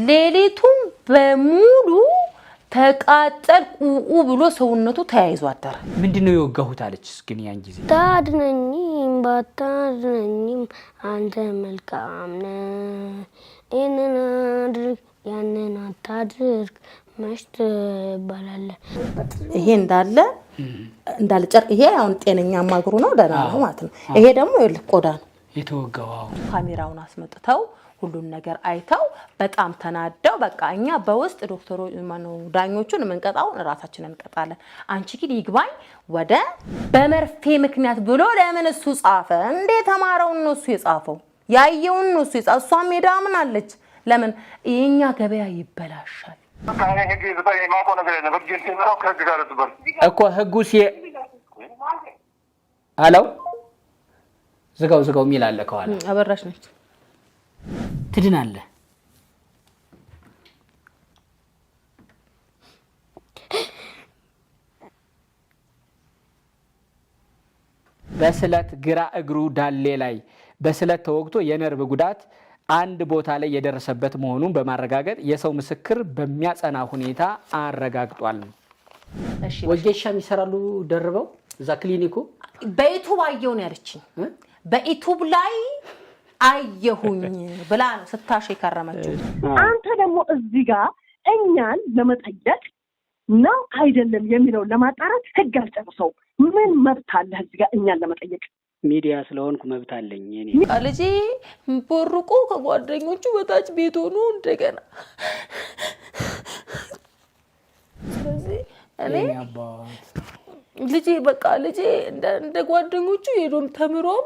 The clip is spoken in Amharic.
ሌሊቱን በሙሉ ተቃጠልኩ ብሎ ሰውነቱ ተያይዞ አደረ። ምንድነው የወጋሁት አለች። ግን ያን ጊዜ ታድነኝም ባታድነኝም አንተ መልካም ነህ እነና አድርግ ያንን አታድርግ መሽቶ ይባላል። ይሄ እንዳለ ጨርቅ ይሄ አሁን ጤነኛ ማግሩ ነው ደህና ነው ማለት ነው። ይሄ ደግሞ ቆዳ ነው የተወጋው። ካሜራውን አስመጥተው ሁሉን ነገር አይተው በጣም ተናደው በቃ እኛ በውስጥ ዶክተሮች ዳኞቹን መንቀጣውን ራሳችንን እንቀጣለን አንቺ ግን ይግባኝ ወደ በመርፌ ምክንያት ብሎ ለምን እሱ ጻፈ እንዴ ተማረውን ነው እሱ የጻፈው ያየውን ነው እሱ የጻፈው እሷም ሄዳ ምን አለች ለምን የኛ ገበያ ይበላሻል እኮ ህጉስ አለው ዝጋው ሚል አለ ከኋላ አበራሽ ነች ትድናለህ በስለት ግራ እግሩ ዳሌ ላይ በስለት ተወግቶ የነርቭ ጉዳት አንድ ቦታ ላይ የደረሰበት መሆኑን በማረጋገጥ የሰው ምስክር በሚያጸና ሁኔታ አረጋግጧል። እሺ ወጌሻም ይሰራሉ ደርበው እዛ ክሊኒኩ በዩቲዩብ አየው ነው ያለችኝ በዩቲዩብ ላይ አየሁኝ ብላ ነው ስታሽ የከረመችው አንተ ደግሞ እዚህ ጋር እኛን ለመጠየቅ ነው አይደለም የሚለው ለማጣራት ህግ አልጨርሰው ምን መብት አለ እዚህ ጋር እኛን ለመጠየቅ ሚዲያ ስለሆንኩ መብት አለኝ እኔ ልጄ ቦርቁ ከጓደኞቹ በታች ቤት ሆኖ እንደገና ስለዚህ እኔ ልጄ በቃ ልጄ እንደ ጓደኞቹ ሄዶም ተምሮም